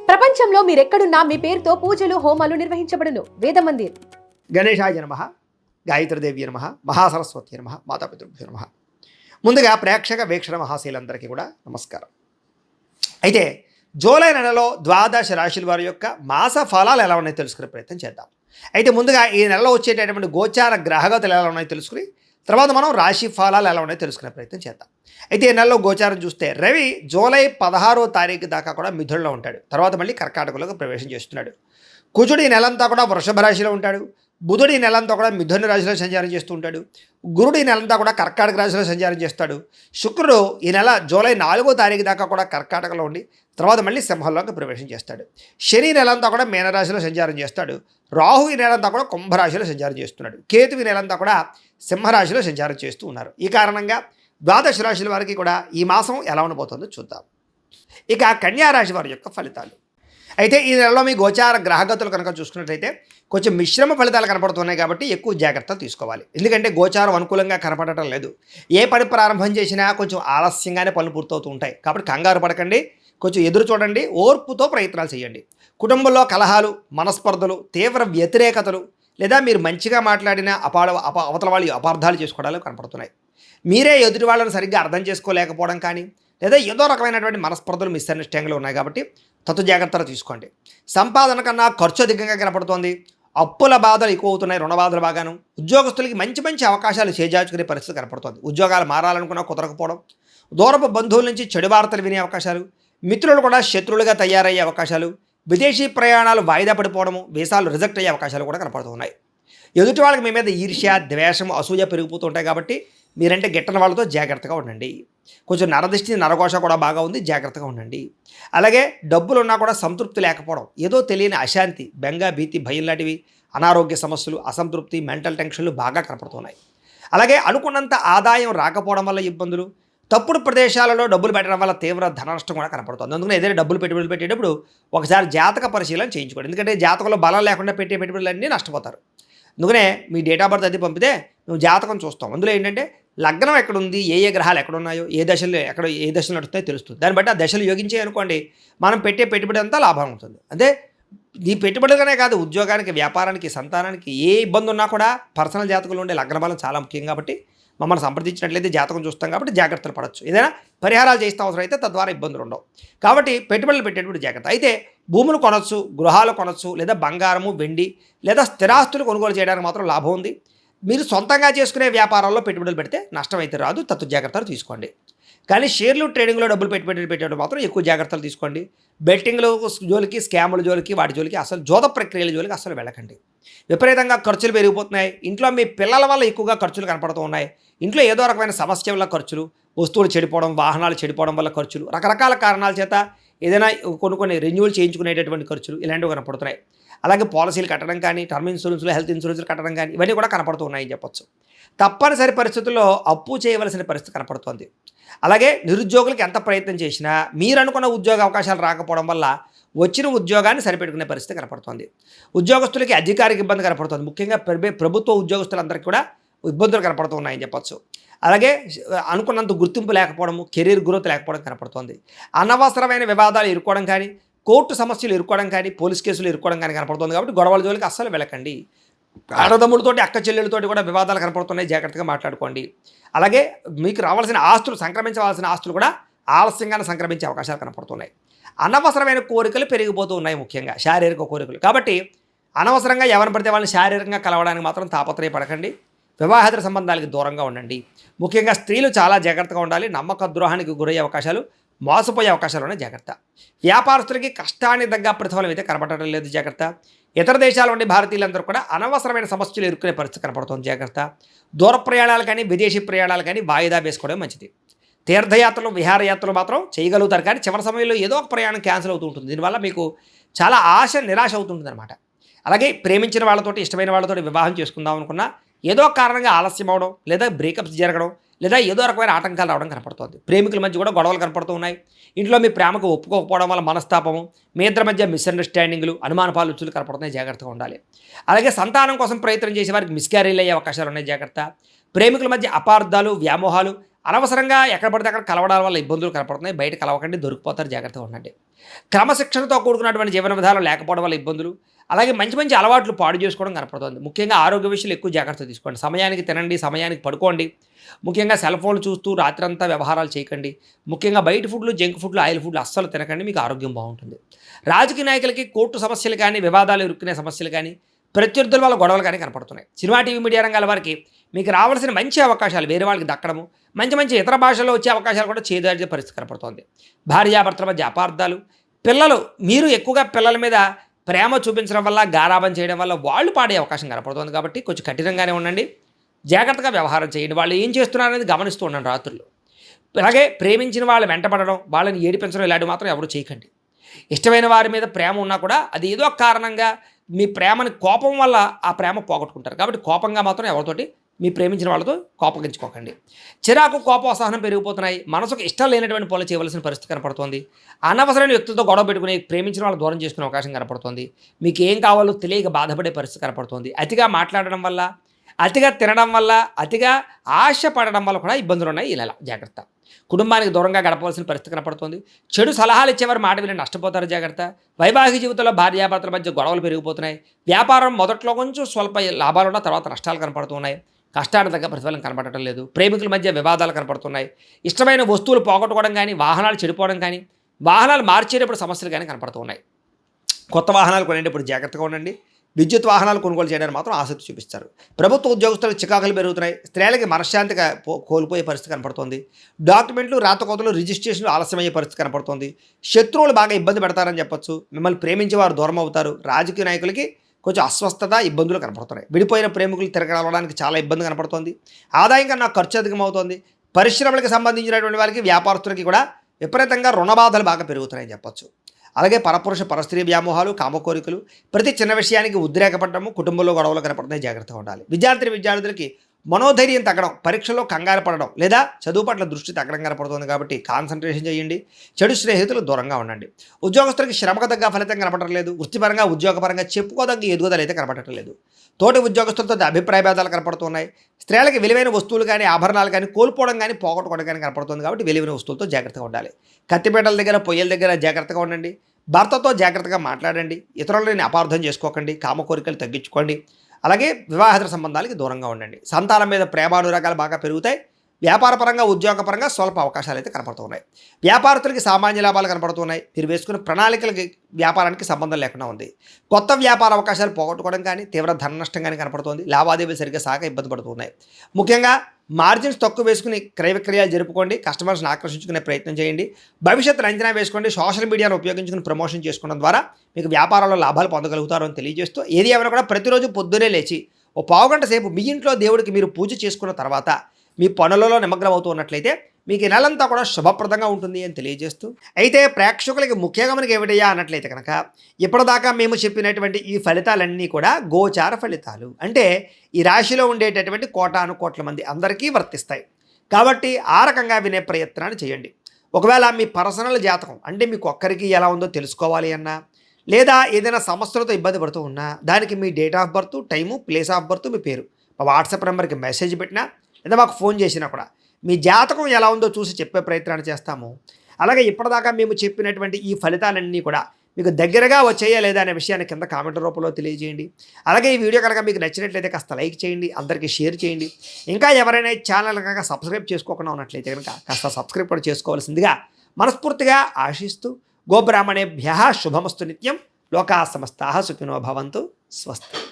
ప్రపంచంలో మీరెక్కడున్నా మీ పేరుతో పూజలు హోమాలు నిర్వహించబడును. వేద మందిర్. గణేశాయ నమః, గాయత్రీదేవి నమః, మహాసరస్వతి నమః, మాతాపితృభ్యో నమః. ముందుగా ప్రేక్షక వీక్షణ మహాశీలందరికీ కూడా నమస్కారం. అయితే జూలై నెలలో ద్వాదశ రాశుల వారి యొక్క మాస ఫలాలు ఎలా ఉన్నాయో తెలుసుకునే ప్రయత్నం చేద్దాం. అయితే ముందుగా ఈ నెలలో వచ్చేటటువంటి గోచార గ్రహగతులు ఎలా ఉన్నాయో తెలుసుకుని తర్వాత మనం రాశి ఫలాలు ఎలా ఉన్నాయో తెలుసుకునే ప్రయత్నం చేద్దాం. అయితే ఈ నెలలో గోచారం చూస్తే రవి జూలై 16వ తారీఖు దాకా కూడా మిథునంలో ఉంటాడు. తర్వాత మళ్ళీ కర్కాటకంలోకి ప్రవేశం చేస్తున్నాడు. కుజుడు ఈ నెలంతా కూడా వృషభ రాశిలో ఉంటాడు. బుధుడు ఈ నెలంతా కూడా మిథున రాశిలో సంచారం చేస్తూ ఉంటాడు. గురుడు ఈ నెలంతా కూడా కర్కాటక రాశిలో సంచారం చేస్తాడు. శుక్రుడు ఈ నెల జూలై 4వ తారీఖు దాకా కూడా కర్కాటకలో ఉండి తర్వాత మళ్ళీ సింహంలోకి ప్రవేశం చేస్తాడు. శని నెలంతా కూడా మీనరాశిలో సంచారం చేస్తాడు. రాహు ఈ నెలంతా కూడా కుంభరాశిలో సంచారం చేస్తున్నాడు. కేతు ఈ నెలంతా కూడా సింహరాశిలో సంచారం చేస్తూ ఉన్నారు. ఈ కారణంగా ద్వాదశ రాశుల వారికి కూడా ఈ మాసం ఎలా ఉండబోతుందో చూద్దాం. ఇక కన్యా రాశి వారి యొక్క ఫలితాలు. అయితే ఈ నెలలో మీ గోచార గ్రహగతులు కనుక చూసుకున్నట్లయితే కొంచెం మిశ్రమ ఫలితాలు కనపడుతున్నాయి కాబట్టి ఎక్కువ జాగ్రత్తలు తీసుకోవాలి. ఎందుకంటే గోచారం అనుకూలంగా కనపడటం లేదు. ఏ పని ప్రారంభం చేసినా కొంచెం ఆలస్యంగానే పనులు పూర్తవుతూ ఉంటాయి. కాబట్టి కంగారు పడకండి, కొంచెం ఎదురు చూడండి, ఓర్పుతో ప్రయత్నాలు చేయండి. కుటుంబంలో కలహాలు, మనస్పర్ధలు, తీవ్ర వ్యతిరేకతలు లేదా మీరు మంచిగా మాట్లాడిన అవతల వాళ్ళు అపార్థాలు చేసుకోవడాలు కనపడుతున్నాయి. మీరే ఎదుటి వాళ్ళని సరిగ్గా అర్థం చేసుకోలేకపోవడం కానీ లేదా ఏదో రకమైనటువంటి మనస్పర్ధలు మిస్అండర్స్టాండింగ్లు ఉన్నాయి కాబట్టి తత్తు జాగ్రత్తలు తీసుకోండి. సంపాదన కన్నా ఖర్చు అధికంగా కనపడుతోంది. అప్పుల బాధలు ఎక్కువ అవుతున్నాయి, రుణ బాధలు బాగాను. ఉద్యోగస్తులకి మంచి మంచి అవకాశాలు చేజార్చుకునే పరిస్థితి కనపడుతోంది. ఉద్యోగాలు మారాలనుకున్నా కుదరకపోవడం, దూరపు బంధువుల నుంచి చెడు వార్తలు వినే అవకాశాలు, మిత్రులు కూడా శత్రువులుగా తయారయ్యే అవకాశాలు, విదేశీ ప్రయాణాలు వాయిదా పడిపోవడము, వీసాలు రిజెక్ట్ అయ్యే అవకాశాలు కూడా కనపడుతున్నాయి. ఎదుటి వాళ్ళకి మీ మీద ఈర్ష్య, ద్వేషం, అసూయ పెరిగిపోతూ ఉంటాయి కాబట్టి మీరంటే గిట్టని వాళ్ళతో జాగ్రత్తగా ఉండండి. కొంచెం నరదృష్టి, నరఘోష కూడా బాగా ఉంది, జాగ్రత్తగా ఉండండి. అలాగే డబ్బులు ఉన్నా కూడా సంతృప్తి లేకపోవడం, ఏదో తెలియని అశాంతి, బెంగ, భీతి, భయం లాంటివి, అనారోగ్య సమస్యలు, అసంతృప్తి, మెంటల్ టెన్షన్లు బాగా కనపడుతున్నాయి. అలాగే అనుకున్నంత ఆదాయం రాకపోవడం వల్ల ఇబ్బందులు, తప్పుడు ప్రదేశాలలో డబ్బులు పెట్టడం వల్ల తీవ్ర ధన నష్టం కూడా కనపడుతుంది. అందుకని ఏదైనా డబ్బులు పెట్టుబడులు పెట్టేటప్పుడు ఒకసారి జాతక పరిశీలన చేయించుకోండి. ఎందుకంటే జాతకంలో బలం లేకుండా పెట్టే పెట్టుబడులన్నీ నష్టపోతారు. అందుకనే మీ డేట్ ఆఫ్ బర్త్ అది పంపితే నువ్వు జాతకం చూస్తాం. అందులో ఏంటంటే లగ్నం ఎక్కడుంది, ఏ ఏ గ్రహాలు ఎక్కడున్నాయో, ఏ దశలు నడుస్తాయో తెలుస్తుంది. దాన్ని బట్టి ఆ దశలు యోగించాయి అనుకోండి, మనం పెట్టే పెట్టుబడి అంతా లాభం ఉంటుంది. అదే ఈ పెట్టుబడులనే కాదు, ఉద్యోగానికి, వ్యాపారానికి, సంతానానికి ఏ ఇబ్బంది ఉన్నా కూడా పర్సనల్ జాతకంలో ఉండే లగ్న బలం చాలా ముఖ్యం కాబట్టి మమ్మల్ని సంప్రదించినట్లయితే జాతకం చూస్తాం కాబట్టి జాగ్రత్తలు పడవచ్చు. ఏదైనా పరిహారాలు చేస్తే అవసరం అయితే తద్వారా ఇబ్బందులు ఉండవు. కాబట్టి పెట్టుబడులు పెట్టేటప్పుడు జాగ్రత్త. అయితే భూములు కొనవచ్చు, గృహాలు కొనవచ్చు, లేదా బంగారము, వెండి లేదా స్థిరాస్తులు కొనుగోలు చేయడానికి మాత్రం లాభం ఉంది. మీరు సొంతంగా చేసుకునే వ్యాపారాల్లో పెట్టుబడులు పెడితే నష్టం అయితే రాదు, తత్తు జాగ్రత్తలు తీసుకోండి. కానీ షేర్లు, ట్రేడింగ్లో డబ్బులు పెట్టేటప్పుడు మాత్రం ఎక్కువ జాగ్రత్తలు తీసుకోండి. బెట్టింగ్లు జోలికి, స్కాముల జోలికి, వాటి జోలికి, అసలు జోద ప్రక్రియల జోలికి అసలు వెళ్ళకండి. విపరీతంగా ఖర్చులు పెరిగిపోతున్నాయి. ఇంట్లో మీ పిల్లల వల్ల ఎక్కువగా ఖర్చులు కనపడుతూ ఉన్నాయి. ఇంట్లో ఏదో రకమైన సమస్య వల్ల ఖర్చులు, వస్తువులు చెడిపోవడం, వాహనాలు చెడిపోవడం వల్ల ఖర్చులు, రకరకాల కారణాల చేత ఏదైనా కొన్ని రెన్యూవల్ చేయించుకునేటటువంటి ఖర్చులు ఇలాంటివి కనపడుతున్నాయి. అలాగే పాలసీలు కట్టడం కానీ, టర్మ్ ఇన్సూరెన్స్లు, హెల్త్ ఇన్సూరెన్స్లు కట్టడం కానీ ఇవన్నీ కూడా కనపడుతూ ఉన్నాయని చెప్పొచ్చు. తప్పనిసరి పరిస్థితుల్లో అప్పు చేయవలసిన పరిస్థితి కనపడుతోంది. అలాగే నిరుద్యోగులకు ఎంత ప్రయత్నం చేసినా మీరు అనుకున్న ఉద్యోగ అవకాశాలు రాకపోవడం వల్ల వచ్చిన ఉద్యోగాన్ని సరిపెట్టుకునే పరిస్థితి కనపడుతోంది. ఉద్యోగస్తులకి అధికారికి ఇబ్బంది కనపడుతుంది. ముఖ్యంగా ప్రభుత్వ ఉద్యోగస్తులందరికీ కూడా ఇబ్బందులు కనపడుతూ ఉన్నాయని చెప్పొచ్చు. అలాగే అనుకున్నంత గుర్తింపు లేకపోవడము, కెరీర్ గ్రోత్ లేకపోవడం కనపడుతోంది. అనవసరమైన వివాదాలు ఇరుక్కోవడం కానీ, కోర్టు సమస్యలు ఇరుక్కోవడం కానీ, పోలీస్ కేసులు ఇరుక్కోవడం కానీ కనపడుతుంది. కాబట్టి గొడవల జోలికి అస్సలు వెళ్ళకండి. అన్నదమ్ములతోటి, అక్క చెల్లెలతోటి కూడా వివాదాలు కనపడుతున్నాయి, జాగ్రత్తగా మాట్లాడుకోండి. అలాగే మీకు రావాల్సిన ఆస్తులు, సంక్రమించవలసిన ఆస్తులు కూడా ఆలస్యంగానే సంక్రమించే అవకాశాలు కనపడుతున్నాయి. అనవసరమైన కోరికలు పెరిగిపోతూ ఉన్నాయి, ముఖ్యంగా శారీరక కోరికలు. కాబట్టి అనవసరంగా ఎవరిని పడితే వాళ్ళని శారీరకంగా కలవడానికి మాత్రం తాపత్రయపడకండి. వివాహేతర సంబంధాలకి దూరంగా ఉండండి. ముఖ్యంగా స్త్రీలు చాలా జాగ్రత్తగా ఉండాలి. నమ్మక ద్రోహానికి గురయ్యే అవకాశాలు, మోసపోయే అవకాశాలు ఉన్నాయి, జాగ్రత్త. వ్యాపారస్తులకి కష్టానికి తగ్గ ప్రతిఫలం అయితే కనపడటం లేదు, జాగ్రత్త. ఇతర దేశాల నుండి భారతీయులందరూ కూడా అనవసరమైన సమస్యలు ఎదుర్కొనే పరిస్థితి కనపడుతుంది, జాగ్రత్త. దూర ప్రయాణాలు కానీ, విదేశీ ప్రయాణాలు కానీ వాయిదా వేసుకోవడం మంచిది. తీర్థయాత్రలు, విహారయాత్రలు మాత్రం చేయగలుగుతారు, కానీ చివరి సమయంలో ఏదో ఒక ప్రయాణం క్యాన్సిల్ అవుతూ ఉంటుంది. దీనివల్ల మీకు చాలా నిరాశ అవుతుంటుంది అనమాట. అలాగే ప్రేమించిన వాళ్ళతోటి, ఇష్టమైన వాళ్ళతోటి వివాహం చేసుకుందాం అనుకున్నా ఏదో కారణంగా ఆలస్యం అవడం, లేదా బ్రేకప్స్ జరగడం, లేదా ఏదో రకమైన ఆటంకాలు రావడం కనపడుతుంది. ప్రేమికుల మధ్య కూడా గొడవలు కనపడుతూ ఉన్నాయి. ఇంట్లో మీ ప్రేమకు ఒప్పుకోకపోవడం వల్ల మనస్తాపము, మీ ఇద్దరి మధ్య మిస్అండర్స్టాండింగ్లు, అనుమానపాలు రుచులు కనపడుతున్నాయి, జాగ్రత్తగా ఉండాలి. అలాగే సంతానం కోసం ప్రయత్నం చేసే వారికి మిస్క్యారీలు అయ్యే అవకాశాలు ఉన్నాయి, జాగ్రత్త. ప్రేమికుల మధ్య అపార్థాలు, వ్యామోహాలు, అనవసరంగా ఎక్కడ పడితే అక్కడ కలవడాల వల్ల ఇబ్బందులు కనపడుతున్నాయి. బయట కలవకండి, దొరికిపోతారు, జాగ్రత్తగా ఉండండి. క్రమశిక్షణతో కూడుకున్నటువంటి జీవన విధానం లేకపోవడం వల్ల ఇబ్బందులు, అలాగే మంచి మంచి అలవాట్లు పాడు చేసుకోవడం కనపడుతుంది. ముఖ్యంగా ఆరోగ్య విషయాలు ఎక్కువ జాగ్రత్త తీసుకోండి. సమయానికి తినండి, సమయానికి పడుకోండి. ముఖ్యంగా సెల్ ఫోన్లు చూస్తూ రాత్రంతా వ్యవహారాలు చేయకండి. ముఖ్యంగా బయట ఫుడ్లు, జంక్ ఫుడ్లు, ఆయిల్ ఫుడ్లు అస్సలు తినకండి, మీకు ఆరోగ్యం బాగుంటుంది. రాజకీయ నాయకులకి కోర్టు సమస్యలు కానీ, వివాదాలు ఇరుక్కునే సమస్యలు కానీ, ప్రత్యర్థుల వల్ల గొడవలు కానీ కనపడుతున్నాయి. సినిమా, టీవీ, మీడియా రంగాల వారికి మీకు రావాల్సిన మంచి అవకాశాలు వేరే వాళ్ళకి దక్కడము, మంచి మంచి ఇతర భాషల్లో వచ్చే అవకాశాలు కూడా చేదాడే పరిస్థితి కనపడుతోంది. భార్యాభర్తల మధ్య అపార్థాలు, పిల్లలు మీరు ఎక్కువగా పిల్లల మీద ప్రేమ చూపించడం వల్ల, గారాబం చేయడం వల్ల వాళ్ళు పాడే అవకాశం కనపడుతుంది. కాబట్టి కొంచెం కఠినంగానే ఉండండి, జాగ్రత్తగా వ్యవహారం చేయండి. వాళ్ళు ఏం చేస్తున్నారనేది గమనిస్తూ ఉండండి రాత్రుల్లో. అలాగే ప్రేమించిన వాళ్ళు వెంటపడడం, వాళ్ళని ఏడిపించడం ఇలాంటివి మాత్రం ఎవరు చేయకండి. ఇష్టమైన వారి మీద ప్రేమ ఉన్నా కూడా అది ఏదో కారణంగా మీ ప్రేమని కోపం వల్ల ఆ ప్రేమ పోగొట్టుకుంటారు. కాబట్టి కోపంగా మాత్రం ఎవరితోటి మీ ప్రేమించిన వాళ్ళతో కోపగించుకోకండి. చిరాకు, కోపం, అసహనం పెరిగిపోతున్నాయి. మనసుకు ఇష్టం లేనటువంటి పనులు చేయవలసిన పరిస్థితి కనపడుతోంది. అనవసరమైన వ్యక్తులతో గొడవ పెట్టుకుని ప్రేమించిన వాళ్ళు దూరం చేసుకునే అవకాశం కనపడుతుంది. మీకు ఏం కావాలో తెలియక బాధపడే పరిస్థితి కనపడుతుంది. అతిగా మాట్లాడడం వల్ల, అతిగా తినడం వల్ల, అతిగా ఆశ పడడం వల్ల కూడా ఇబ్బందులు ఉన్నాయి. ఇలా జాగ్రత్త. కుటుంబానికి దూరంగా గడపవలసిన పరిస్థితి కనపడుతుంది. చెడు సలహాలు ఇచ్చేవారు మాట విని నష్టపోతారు, జాగ్రత్త. వైవాహిక జీవితంలో భార్యాభర్తల మధ్య గొడవలు పెరిగిపోతున్నాయి. వ్యాపారం మొదట్లో కొంచెం స్వల్ప లాభాలున్న తర్వాత నష్టాలు కనపడుతున్నాయి. కష్టానికి తగ్గ ప్రతిఫలం కనపడటం లేదు. ప్రేమికుల మధ్య వివాదాలు కనపడుతున్నాయి. ఇష్టమైన వస్తువులు పోగొట్టుకోవడం కానీ, వాహనాలు చెడిపోవడం కానీ, వాహనాలు మార్చేటప్పుడు సమస్యలు కానీ కనపడుతున్నాయి. కొత్త వాహనాలు కొనేటప్పుడు జాగ్రత్తగా ఉండండి. విద్యుత్ వాహనాలు కొనుగోలు చేయడానికి మాత్రం ఆసక్తి చూపిస్తారు. ప్రభుత్వ ఉద్యోగస్తులకు చికాకులు పెరుగుతున్నాయి. స్త్రీలకి మనశ్శాంతిగా కోల్పోయే పరిస్థితి కనపడుతుంది. డాక్యుమెంట్లు, రాతకోతలు, రిజిస్ట్రేషన్లు ఆలస్యమయ్యే పరిస్థితి కనపడుతుంది. శత్రువులు బాగా ఇబ్బంది పెడతారని చెప్పొచ్చు. మిమ్మల్ని ప్రేమించే వారు దూరం అవుతారు. రాజకీయ నాయకులకి కొంచెం అస్వస్థత, ఇబ్బందులు కనపడుతున్నాయి. విడిపోయిన ప్రేమికులు తిరగలవడానికి చాలా ఇబ్బంది కనపడుతుంది. ఆదాయం కన్నా ఖర్చు అధికమవుతుంది. పరిశ్రమలకు సంబంధించినటువంటి వారికి, వ్యాపారస్తులకి కూడా విపరీతంగా రుణబాధలు బాగా పెరుగుతున్నాయని చెప్పొచ్చు. అలాగే పరపురుష పరస్త్రీ వ్యామోహాలు, కామకోరికలు, ప్రతి చిన్న విషయానికి ఉద్రేకపడము, కుటుంబంలో గొడవలు కనపడుతున్నాయి, జాగ్రత్తగా ఉండాలి. విద్యార్థులకి మనోధైర్యం తగ్గడం, పరీక్షలో కంగారు పడడం లేదా చదువు పట్ల దృష్టి తగ్గడం కనపడుతుంది. కాబట్టి కాన్సన్ట్రేషన్ చేయండి. చెడు స్నేహితులు దూరంగా ఉండండి. ఉద్యోగస్తులకి శ్రమకు తగ్గ ఫలితం కనపడటం లేదు. వృత్తిపరంగా, ఉద్యోగపరంగా చెప్పుకోదగ్గ ఎదుగుదల అయితే కనపడటం లేదు. తోటి ఉద్యోగస్తులతో అభిప్రాయ భేదాలు కనపడుతున్నాయి. స్త్రీలకి విలువైన వస్తువులు కానీ, ఆభరణాలు కానీ కోల్పోవడం కానీ, పోగొట్టుకోవడం కానీ కనపడుతుంది. కాబట్టి విలువైన వస్తువులతో జాగ్రత్తగా ఉండాలి. కత్తిపేటల దగ్గర, పొయ్యల దగ్గర జాగ్రత్తగా ఉండండి. భర్తతో జాగ్రత్తగా మాట్లాడండి. ఇతరులని అపార్థం చేసుకోకండి. కామకోరికలు తగ్గించుకోండి. అలాగే వివాహేతర సంబంధాలకి దూరంగా ఉండండి. సంతానం మీద ప్రేమానురాగాలు బాగా పెరుగుతాయి. వ్యాపారపరంగా, ఉద్యోగపరంగా స్వల్ప అవకాశాలు అయితే కనపడుతున్నాయి. వ్యాపారస్తులకి సామాన్య లాభాలు కనపడుతున్నాయి. మీరు వేసుకున్న ప్రణాళికలకి వ్యాపారానికి సంబంధం లేకుండా ఉంది. కొత్త వ్యాపార అవకాశాలు పోగొట్టుకోవడం కానీ, తీవ్ర ధన నష్టం కానీ కనపడుతుంది. లావాదేవీలు సరిగ్గా సాగ ఇబ్బంది పడుతున్నాయి. ముఖ్యంగా మార్జిన్స్ తక్కువ వేసుకుని క్రయ విక్రయాలు జరుపుకోండి. కస్టమర్స్ని ఆకర్షించుకునే ప్రయత్నం చేయండి. భవిష్యత్తును అంచనా వేసుకోండి. సోషల్ మీడియాను ఉపయోగించుకుని ప్రమోషన్ చేసుకోవడం ద్వారా మీకు వ్యాపారంలో లాభాలు పొందగలుగుతారు అని తెలియజేస్తూ, ఏది ఏమైనా కూడా ప్రతిరోజు పొద్దునే లేచి ఓ పావుగంట సేపు మీ ఇంట్లో దేవుడికి మీరు పూజ చేసుకున్న తర్వాత మీ పనులలో నిమగ్నం అవుతూ ఉన్నట్లయితే మీకు ఈ నెలంతా కూడా శుభప్రదంగా ఉంటుంది అని తెలియజేస్తూ, అయితే ప్రేక్షకులకి ముఖ్యంగా మనకి ఏమిటయ్యా అన్నట్లయితే కనుక, ఇప్పటిదాకా మేము చెప్పినటువంటి ఈ ఫలితాలన్నీ కూడా గోచార ఫలితాలు. అంటే ఈ రాశిలో ఉండేటటువంటి కోటాను కోట్ల మంది అందరికీ వర్తిస్తాయి. కాబట్టి ఆ రకంగా వినే ప్రయత్నాన్ని చేయండి. ఒకవేళ మీ పర్సనల్ జాతకం అంటే మీకు ఒక్కరికి ఎలా ఉందో తెలుసుకోవాలి అన్నా, లేదా ఏదైనా సమస్యలతో ఇబ్బంది పడుతూ ఉన్నా, దానికి మీ date of birth, time, place of birth, మీ పేరు మా వాట్సాప్ నెంబర్కి మెసేజ్ పెట్టినా లేదా మాకు ఫోన్ చేసినా కూడా మీ జాతకం ఎలా ఉందో చూసి చెప్పే ప్రయత్నాన్ని చేస్తాము. అలాగే ఇప్పటిదాకా మేము చెప్పినటువంటి ఈ ఫలితాలన్నీ కూడా మీకు దగ్గరగా వచ్చాయా లేదా అనే విషయాన్ని కింద కామెంట్ రూపంలో తెలియజేయండి. అలాగే ఈ వీడియో కనుక మీకు నచ్చినట్లయితే కాస్త లైక్ చేయండి, అందరికీ షేర్ చేయండి. ఇంకా ఎవరైనా ఛానల్ కనుక సబ్స్క్రైబ్ చేసుకోకుండా ఉన్నట్లయితే కనుక కాస్త సబ్స్క్రైబ్ కూడా చేసుకోవాల్సిందిగా మనస్ఫూర్తిగా ఆశిస్తూ, గోబ్రాహ్మణేభ్యః శుభమస్తు నిత్యం. లోకాః సమస్తాః సుఖినో భవంతు. స్వస్తి.